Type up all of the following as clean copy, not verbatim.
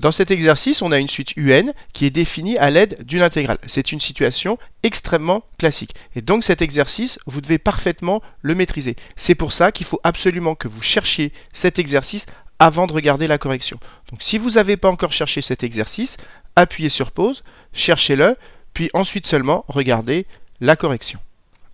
Dans cet exercice, on a une suite UN qui est définie à l'aide d'une intégrale. C'est une situation extrêmement classique. Et donc cet exercice, vous devez parfaitement le maîtriser. C'est pour ça qu'il faut absolument que vous cherchiez cet exercice avant de regarder la correction. Donc si vous n'avez pas encore cherché cet exercice, appuyez sur pause, cherchez-le, puis ensuite seulement regardez la correction.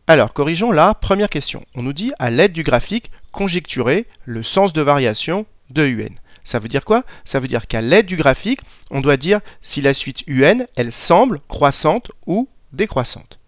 Alors, corrigeons la première question. On nous dit, à l'aide du graphique, conjecturer le sens de variation de UN. Ça veut dire quoi? Ça veut dire qu'à l'aide du graphique, on doit dire si la suite UN, elle semble croissante ou décroissante.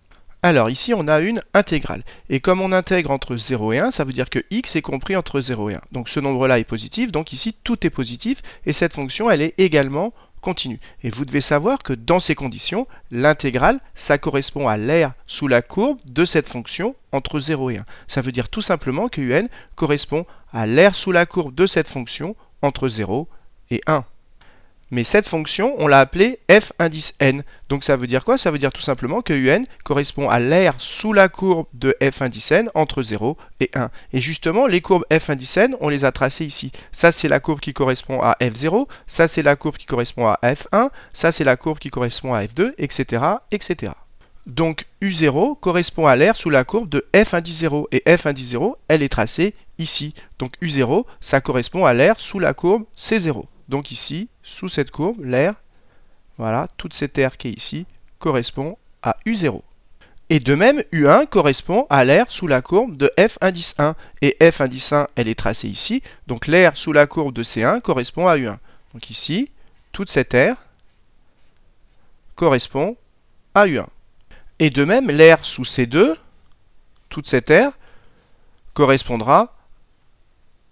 Alors ici, on a une intégrale. Et comme on intègre entre 0 et 1, ça veut dire que x est compris entre 0 et 1. Donc ce nombre-là est positif, donc ici, tout est positif. Et cette fonction, elle est également continue. Et vous devez savoir que dans ces conditions, l'intégrale, ça correspond à l'aire sous la courbe de cette fonction entre 0 et 1. Ça veut dire tout simplement que UN correspond à l'aire sous la courbe de cette fonction entre 0 et 1. Mais cette fonction, on l'a appelée f indice n. Donc ça veut dire quoi? Ça veut dire tout simplement que UN correspond à l'aire sous la courbe de f indice n entre 0 et 1. Et justement, les courbes f indice n, on les a tracées ici. Ça, c'est la courbe qui correspond à f0. Ça, c'est la courbe qui correspond à f1. Ça, c'est la courbe qui correspond à f2, etc., etc. Donc U0 correspond à l'aire sous la courbe de f indice 0. Et f indice 0, elle est tracée ici. Donc U0, ça correspond à l'aire sous la courbe C0. Donc ici, sous cette courbe, l'aire, voilà, toute cette aire qui est ici, correspond à U0. Et de même, U1 correspond à l'aire sous la courbe de f indice 1. Et f indice 1, elle est tracée ici. Donc l'aire sous la courbe de C1 correspond à U1. Donc ici, toute cette aire correspond à U1. Et de même, l'aire sous C2, toute cette aire, correspondra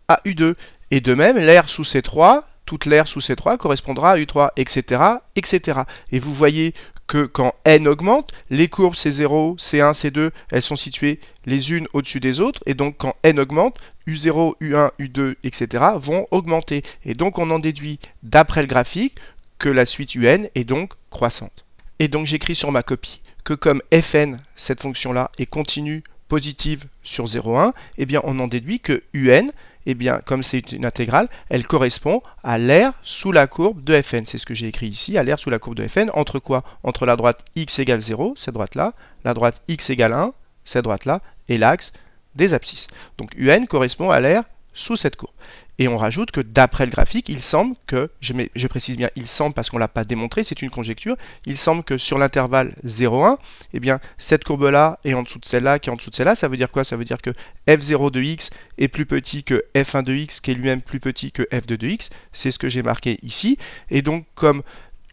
à U2. Et de même, l'aire sous C3, toute l'aire sous C3 correspondra à U3, etc., etc. Et vous voyez que quand n augmente, les courbes C0, C1, C2, elles sont situées les unes au-dessus des autres. Et donc quand n augmente, U0, U1, U2, etc. vont augmenter. Et donc on en déduit, d'après le graphique, que la suite UN est donc croissante. Et donc j'écris sur ma copie que comme Fn, cette fonction-là, est continue positive sur 0,1, eh bien on en déduit que UN, eh bien, comme c'est une intégrale, elle correspond à l'aire sous la courbe de Fn. C'est ce que j'ai écrit ici, à l'aire sous la courbe de Fn. Entre quoi? Entre la droite x égale 0, cette droite-là, la droite x égale 1, cette droite-là, et l'axe des abscisses. Donc UN correspond à l'aire sous cette courbe. Et on rajoute que d'après le graphique, il semble que, je précise bien il semble parce qu'on ne l'a pas démontré, c'est une conjecture, il semble que sur l'intervalle 0,1, eh bien cette courbe-là est en dessous de celle-là, qui est en dessous de celle-là. Ça veut dire quoi? Ça veut dire que f0 de x est plus petit que f1 de x, qui est lui-même plus petit que f2 de x. C'est ce que j'ai marqué ici. Et donc, comme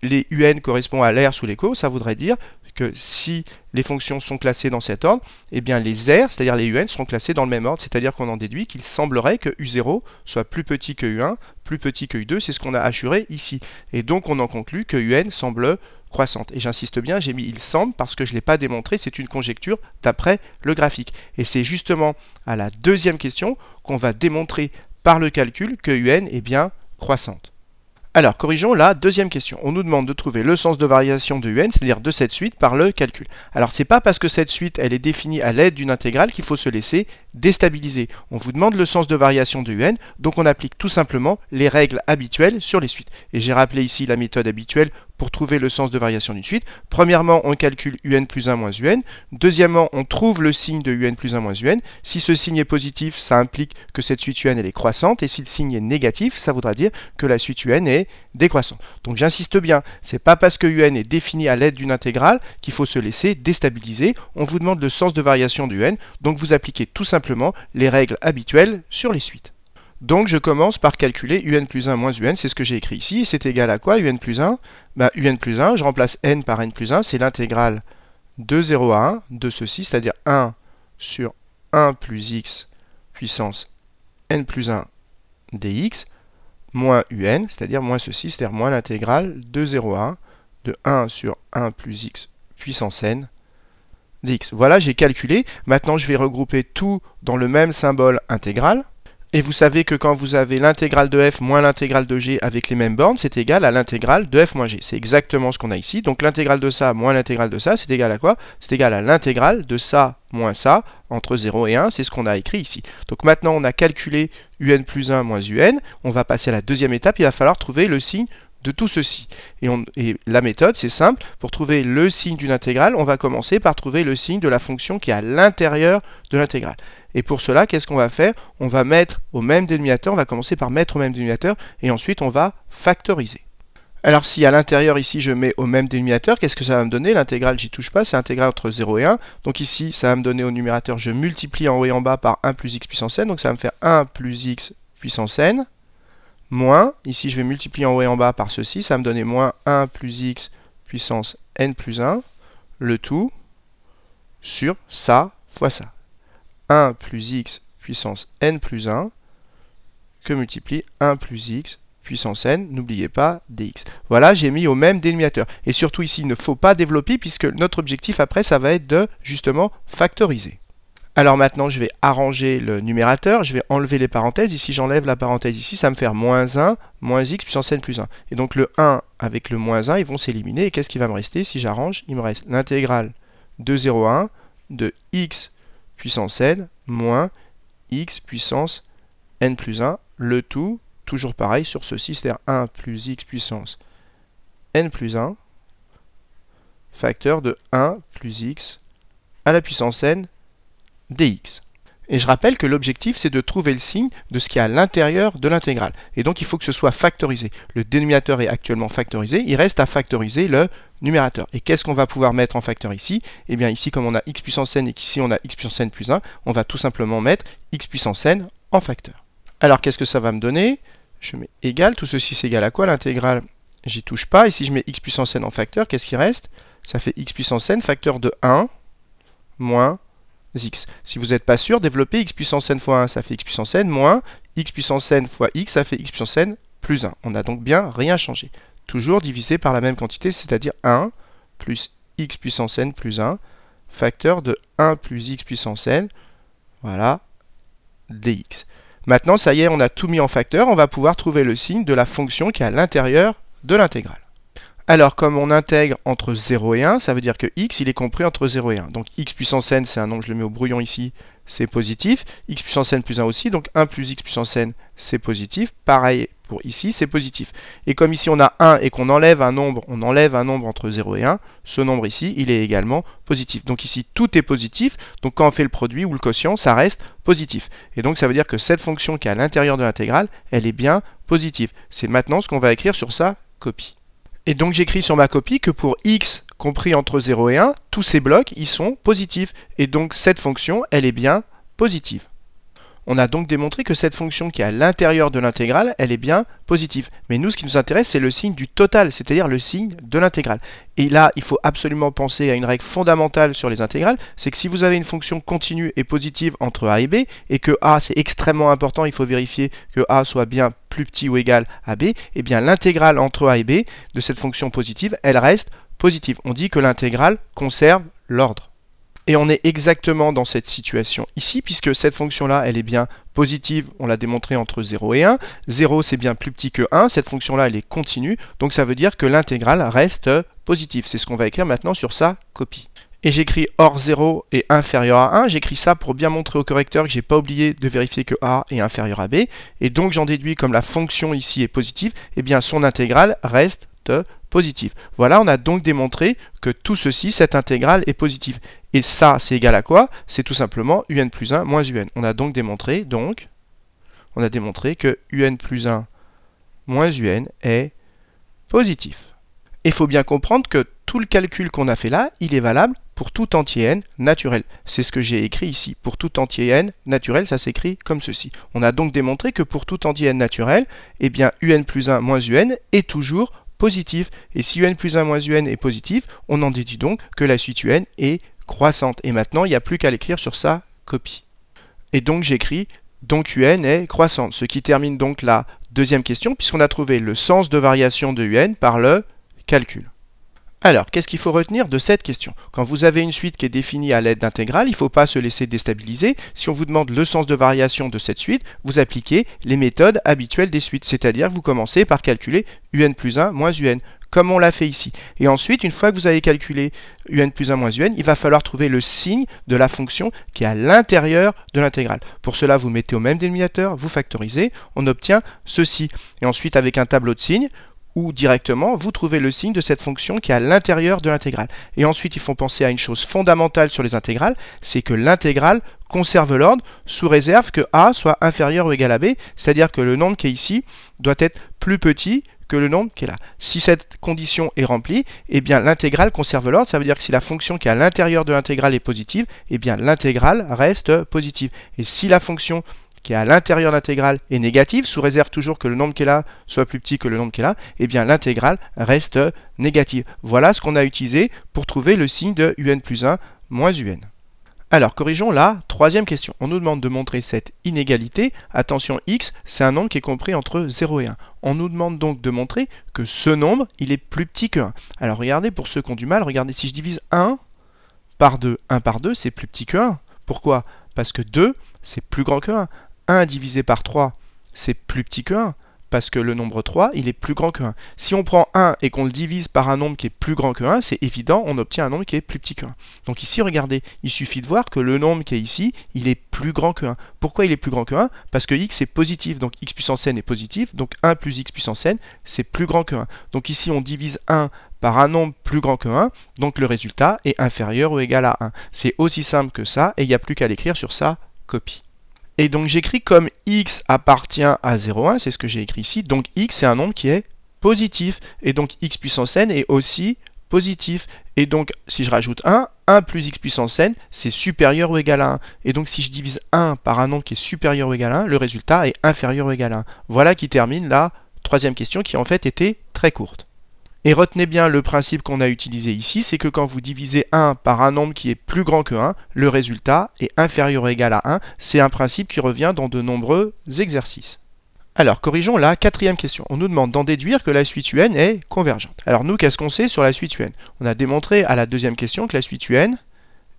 les UN correspondent à l'aire sous les courbes, ça voudrait dire que si les fonctions sont classées dans cet ordre, eh bien les R, c'est-à-dire les UN, seront classées dans le même ordre, c'est-à-dire qu'on en déduit qu'il semblerait que U0 soit plus petit que U1, plus petit que U2, c'est ce qu'on a assuré ici. Et donc on en conclut que UN semble croissante. Et j'insiste bien, j'ai mis il semble parce que je ne l'ai pas démontré, c'est une conjecture d'après le graphique. Et c'est justement à la deuxième question qu'on va démontrer par le calcul que UN est bien croissante. Alors, corrigeons la deuxième question. On nous demande de trouver le sens de variation de UN, c'est-à-dire de cette suite, par le calcul. Alors, c'est pas parce que cette suite, elle est définie à l'aide d'une intégrale qu'il faut se laisser déstabiliser. On vous demande le sens de variation de UN, donc on applique tout simplement les règles habituelles sur les suites. Et j'ai rappelé ici la méthode habituelle pour trouver le sens de variation d'une suite. Premièrement, on calcule UN plus 1 moins UN. Deuxièmement, on trouve le signe de UN plus 1 moins UN. Si ce signe est positif, ça implique que cette suite UN elle est croissante. Et si le signe est négatif, ça voudra dire que la suite UN est décroissante. Donc j'insiste bien, c'est pas parce que UN est défini à l'aide d'une intégrale qu'il faut se laisser déstabiliser. On vous demande le sens de variation de UN, donc vous appliquez tout simplement les règles habituelles sur les suites. Donc je commence par calculer UN plus 1 moins UN, c'est ce que j'ai écrit ici, c'est égal à quoi UN plus 1? UN plus 1, je remplace n par n plus 1, c'est l'intégrale de 0 à 1 de ceci, c'est-à-dire 1 sur 1 plus x puissance n plus 1 dx, moins UN, c'est-à-dire moins ceci, c'est-à-dire moins l'intégrale de 0 à 1 de 1 sur 1 plus x puissance n dx. Voilà, j'ai calculé. Maintenant, je vais regrouper tout dans le même symbole intégral. Et vous savez que quand vous avez l'intégrale de f moins l'intégrale de g avec les mêmes bornes, c'est égal à l'intégrale de f moins g. C'est exactement ce qu'on a ici. Donc l'intégrale de ça moins l'intégrale de ça, c'est égal à quoi? C'est égal à l'intégrale de ça moins ça entre 0 et 1. C'est ce qu'on a écrit ici. Donc maintenant, on a calculé un plus 1 moins un. On va passer à la deuxième étape. Il va falloir trouver le signe de tout ceci. Et la méthode, c'est simple. Pour trouver le signe d'une intégrale, on va commencer par trouver le signe de la fonction qui est à l'intérieur de l'intégrale. Et pour cela, qu'est-ce qu'on va faire? On va mettre au même dénominateur, on va commencer par mettre au même dénominateur, et ensuite on va factoriser. Alors si à l'intérieur ici je mets au même dénominateur, qu'est-ce que ça va me donner? L'intégrale, j'y touche pas, c'est l'intégrale entre 0 et 1. Donc ici, ça va me donner au numérateur, je multiplie en haut et en bas par 1 plus x puissance n, donc ça va me faire 1 plus x puissance n, moins, ici je vais multiplier en haut et en bas par ceci, ça va me donner moins 1 plus x puissance n plus 1, le tout sur ça fois ça. 1 plus x puissance n plus 1 que multiplie 1 plus x puissance n, n'oubliez pas dx. Voilà, j'ai mis au même dénominateur. Et surtout ici, il ne faut pas développer puisque notre objectif après, ça va être de justement factoriser. Alors maintenant, je vais arranger le numérateur, je vais enlever les parenthèses. Ici, j'enlève la parenthèse ici, ça me fait moins 1, moins x puissance n plus 1. Et donc le 1 avec le moins 1, ils vont s'éliminer. Et qu'est-ce qui va me rester? Si j'arrange, il me reste l'intégrale de 0 à 1 de x puissance n moins x puissance n plus 1, le tout, toujours pareil sur ceci, c'est-à-dire 1 plus x puissance n plus 1, facteur de 1 plus x à la puissance n dx. Et je rappelle que l'objectif, c'est de trouver le signe de ce qui est à l'intérieur de l'intégrale. Et donc, il faut que ce soit factorisé. Le dénominateur est actuellement factorisé, il reste à factoriser le numérateur. Et qu'est-ce qu'on va pouvoir mettre en facteur ici? Eh bien, ici, comme on a x puissance n et qu'ici, on a x puissance n plus 1, on va tout simplement mettre x puissance n en facteur. Alors, qu'est-ce que ça va me donner? Je mets égal, tout ceci c'est égal à quoi? L'intégrale, j'y touche pas. Et si je mets x puissance n en facteur, qu'est-ce qui reste? Ça fait x puissance n facteur de 1 moins x. Si vous n'êtes pas sûr, développez x puissance n fois 1, ça fait x puissance n moins x puissance n fois x, ça fait x puissance n plus 1. On n'a donc bien rien changé. Toujours divisé par la même quantité, c'est-à-dire 1 plus x puissance n plus 1, facteur de 1 plus x puissance n, voilà, dx. Maintenant, ça y est, on a tout mis en facteur, on va pouvoir trouver le signe de la fonction qui est à l'intérieur de l'intégrale. Alors, comme on intègre entre 0 et 1, ça veut dire que x, il est compris entre 0 et 1. Donc, x puissance n, c'est un nombre, je le mets au brouillon ici, c'est positif. X puissance n plus 1 aussi, donc 1 plus x puissance n, c'est positif. Pareil pour ici, c'est positif. Et comme ici, on a 1 et qu'on enlève un nombre, on enlève un nombre entre 0 et 1, ce nombre ici, il est également positif. Donc ici, tout est positif. Donc, quand on fait le produit ou le quotient, ça reste positif. Et donc, ça veut dire que cette fonction qui est à l'intérieur de l'intégrale, elle est bien positive. C'est maintenant ce qu'on va écrire sur sa copie. Et donc j'écris sur ma copie que pour x compris entre 0 et 1, tous ces blocs, ils sont positifs. Et donc cette fonction, elle est bien positive. On a donc démontré que cette fonction qui est à l'intérieur de l'intégrale, elle est bien positive. Mais nous, ce qui nous intéresse, c'est le signe du total, c'est-à-dire le signe de l'intégrale. Et là, il faut absolument penser à une règle fondamentale sur les intégrales, c'est que si vous avez une fonction continue et positive entre a et b, et que a, c'est extrêmement important, il faut vérifier que a soit bien plus petit ou égal à b, et bien l'intégrale entre a et b de cette fonction positive, elle reste positive. On dit que l'intégrale conserve l'ordre. Et on est exactement dans cette situation ici, puisque cette fonction-là, elle est bien positive, on l'a démontré entre 0 et 1. 0, c'est bien plus petit que 1, cette fonction-là, elle est continue, donc ça veut dire que l'intégrale reste positive. C'est ce qu'on va écrire maintenant sur sa copie. Et j'écris hors 0 est inférieur à 1, j'écris ça pour bien montrer au correcteur que je n'ai pas oublié de vérifier que a est inférieur à b, et donc j'en déduis comme la fonction ici est positive, et bien son intégrale reste positive. Voilà, on a donc démontré que tout ceci, cette intégrale est positive. Et ça, c'est égal à quoi? C'est tout simplement un plus 1 moins un. On a donc démontré, que un plus 1 moins un est positif. Il faut bien comprendre que tout le calcul qu'on a fait là, il est valable pour tout entier n naturel. C'est ce que j'ai écrit ici. Pour tout entier n naturel, ça s'écrit comme ceci. On a donc démontré que pour tout entier n naturel, eh bien un plus 1 moins un est toujours positif. Et si un plus 1 moins un est positif, on en déduit donc que la suite un est croissante. Et maintenant, il n'y a plus qu'à l'écrire sur sa copie. Et donc j'écris donc un est croissante. Ce qui termine donc la deuxième question, puisqu'on a trouvé le sens de variation de un par le calcul. Alors, qu'est-ce qu'il faut retenir de cette question? Quand vous avez une suite qui est définie à l'aide d'intégrales, il ne faut pas se laisser déstabiliser. Si on vous demande le sens de variation de cette suite, vous appliquez les méthodes habituelles des suites, c'est-à-dire vous commencez par calculer un plus 1 moins un, comme on l'a fait ici. Et ensuite, une fois que vous avez calculé un plus 1 moins un, il va falloir trouver le signe de la fonction qui est à l'intérieur de l'intégrale. Pour cela, vous mettez au même dénominateur, vous factorisez, on obtient ceci. Et ensuite, avec un tableau de signes, ou directement, vous trouvez le signe de cette fonction qui est à l'intérieur de l'intégrale. Et ensuite, il faut penser à une chose fondamentale sur les intégrales, c'est que l'intégrale conserve l'ordre sous réserve que a soit inférieur ou égal à b, c'est-à-dire que le nombre qui est ici doit être plus petit que le nombre qui est là. Si cette condition est remplie, eh bien l'intégrale conserve l'ordre, ça veut dire que si la fonction qui est à l'intérieur de l'intégrale est positive, eh bien l'intégrale reste positive. Et si la fonction qui est à l'intérieur de l'intégrale est négative, sous réserve toujours que le nombre qui est là soit plus petit que le nombre qui est là, eh bien l'intégrale reste négative. Voilà ce qu'on a utilisé pour trouver le signe de un plus 1 moins un. Alors, corrigeons la troisième question. On nous demande de montrer cette inégalité. Attention, x, c'est un nombre qui est compris entre 0 et 1. On nous demande donc de montrer que ce nombre, il est plus petit que 1. Alors, regardez, pour ceux qui ont du mal, regardez, si je divise 1 par 2, c'est plus petit que 1. Pourquoi? Parce que 2, c'est plus grand que 1. 1 divisé par 3, c'est plus petit que 1. Parce que le nombre 3, il est plus grand que 1. Si on prend 1 et qu'on le divise par un nombre qui est plus grand que 1, c'est évident, on obtient un nombre qui est plus petit que 1. Donc ici, regardez, il suffit de voir que le nombre qui est ici, il est plus grand que 1. Pourquoi il est plus grand que 1? Parce que x est positif, donc x puissance n est positif, donc 1 plus x puissance n, c'est plus grand que 1. Donc ici, on divise 1 par un nombre plus grand que 1, donc le résultat est inférieur ou égal à 1. C'est aussi simple que ça, et il n'y a plus qu'à l'écrire sur sa copie. Et donc j'écris comme x appartient à 0,1, c'est ce que j'ai écrit ici, donc x c'est un nombre qui est positif, et donc x puissance n est aussi positif, et donc si je rajoute 1 plus x puissance n, c'est supérieur ou égal à 1, et donc si je divise 1 par un nombre qui est supérieur ou égal à 1, le résultat est inférieur ou égal à 1. Voilà qui termine la troisième question qui en fait était très courte. Et retenez bien le principe qu'on a utilisé ici, c'est que quand vous divisez 1 par un nombre qui est plus grand que 1, le résultat est inférieur ou égal à 1. C'est un principe qui revient dans de nombreux exercices. Alors, corrigeons la quatrième question. On nous demande d'en déduire que la suite UN est convergente. Alors nous, qu'est-ce qu'on sait sur la suite UN? On a démontré à la deuxième question que la suite UN,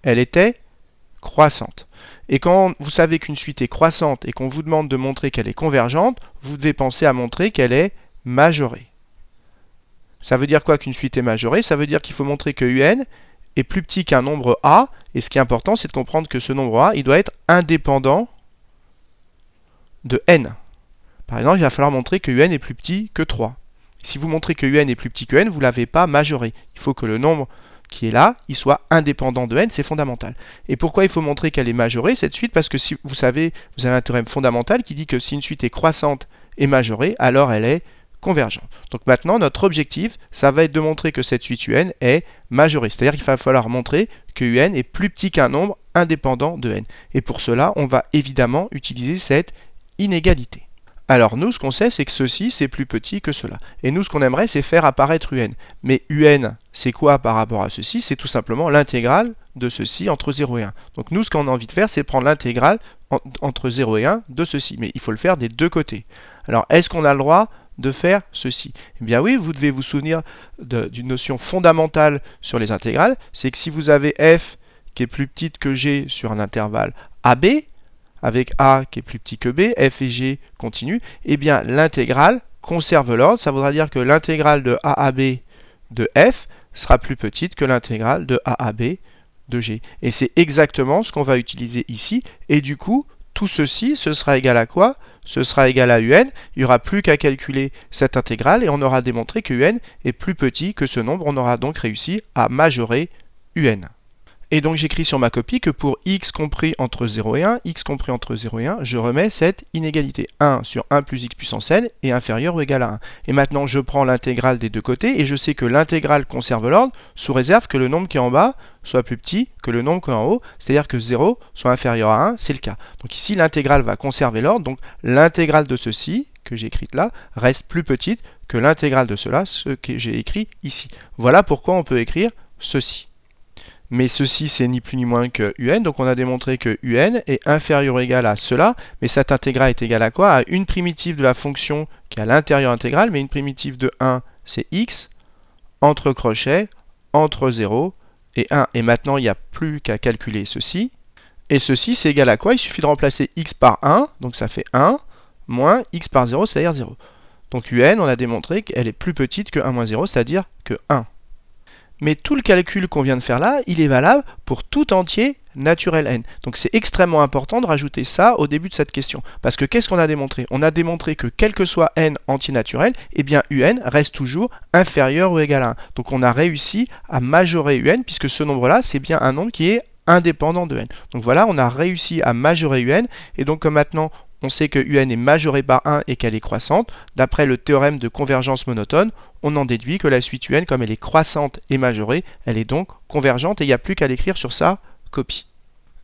elle était croissante. Et quand vous savez qu'une suite est croissante et qu'on vous demande de montrer qu'elle est convergente, vous devez penser à montrer qu'elle est majorée. Ça veut dire quoi qu'une suite est majorée? Ça veut dire qu'il faut montrer que un est plus petit qu'un nombre a, et ce qui est important, c'est de comprendre que ce nombre a, il doit être indépendant de n. Par exemple, il va falloir montrer que un est plus petit que 3. Si vous montrez que un est plus petit que n, vous ne l'avez pas majoré. Il faut que le nombre qui est là, il soit indépendant de n, c'est fondamental. Et pourquoi il faut montrer qu'elle est majorée, cette suite? Parce que si vous savez, vous avez un théorème fondamental qui dit que si une suite est croissante et majorée, alors elle est convergente. Donc maintenant, notre objectif, ça va être de montrer que cette suite un est majorée. C'est-à-dire qu'il va falloir montrer que un est plus petit qu'un nombre indépendant de n. Et pour cela, on va évidemment utiliser cette inégalité. Alors nous, ce qu'on sait, c'est que ceci, c'est plus petit que cela. Et nous, ce qu'on aimerait, c'est faire apparaître un. Mais un, c'est quoi par rapport à ceci? C'est tout simplement l'intégrale de ceci entre 0 et 1. Donc nous, ce qu'on a envie de faire, c'est prendre l'intégrale entre 0 et 1 de ceci. Mais il faut le faire des deux côtés. Alors, est-ce qu'on a le droit de faire ceci? Eh bien oui, vous devez vous souvenir d'une notion fondamentale sur les intégrales, c'est que si vous avez f qui est plus petite que g sur un intervalle AB, avec a qui est plus petit que b, f et g continuent, eh bien l'intégrale conserve l'ordre, ça voudra dire que l'intégrale de AAB de f sera plus petite que l'intégrale de AAB de g. Et c'est exactement ce qu'on va utiliser ici, et du coup, tout ceci, ce sera égal à quoi? Ce sera égal à un, il n'y aura plus qu'à calculer cette intégrale et on aura démontré que un est plus petit que ce nombre, on aura donc réussi à majorer un. Et donc j'écris sur ma copie que pour x compris entre 0 et 1, x compris entre 0 et 1, je remets cette inégalité. 1 sur 1 plus x puissance n est inférieur ou égal à 1. Et maintenant je prends l'intégrale des deux côtés et je sais que l'intégrale conserve l'ordre sous réserve que le nombre qui est en bas soit plus petit que le nombre qui est en haut, c'est-à-dire que 0 soit inférieur à 1, c'est le cas. Donc ici l'intégrale va conserver l'ordre, donc l'intégrale de ceci, que j'ai écrite là, reste plus petite que l'intégrale de cela, ce que j'ai écrit ici. Voilà pourquoi on peut écrire ceci. Mais ceci, c'est ni plus ni moins que un, donc on a démontré que un est inférieur ou égal à cela, mais cette intégrale est égale à quoi? À une primitive de la fonction qui est à l'intérieur intégrale, mais une primitive de 1, c'est x, entre crochets, entre 0 et 1. Et maintenant, il n'y a plus qu'à calculer ceci. Et ceci, c'est égal à quoi? Il suffit de remplacer x par 1, donc ça fait 1, moins x par 0, c'est-à-dire 0. Donc un, on a démontré qu'elle est plus petite que 1 moins 0, c'est-à-dire que 1. Mais tout le calcul qu'on vient de faire là, il est valable pour tout entier naturel n. Donc c'est extrêmement important de rajouter ça au début de cette question. Parce que qu'est-ce qu'on a démontré? On a démontré que quel que soit n antinaturel, eh bien un reste toujours inférieur ou égal à 1. Donc on a réussi à majorer un, puisque ce nombre-là, c'est bien un nombre qui est indépendant de n. Donc voilà, on a réussi à majorer un, et donc comme maintenant on sait que un est majoré par 1 et qu'elle est croissante, d'après le théorème de convergence monotone, on en déduit que la suite un, comme elle est croissante et majorée, elle est donc convergente et il n'y a plus qu'à l'écrire sur sa copie.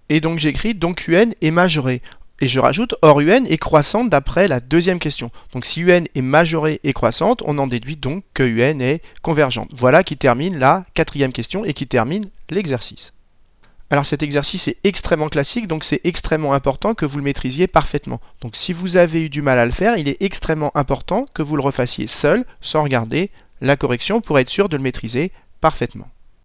Et donc j'écris donc un est majoré. Et je rajoute or un est croissante d'après la deuxième question. Donc si un est majorée et croissante, on en déduit donc que un est convergente. Voilà qui termine la quatrième question et qui termine l'exercice. Alors cet exercice est extrêmement classique, donc c'est extrêmement important que vous le maîtrisiez parfaitement. Donc si vous avez eu du mal à le faire, il est extrêmement important que vous le refassiez seul, sans regarder la correction, pour être sûr de le maîtriser parfaitement.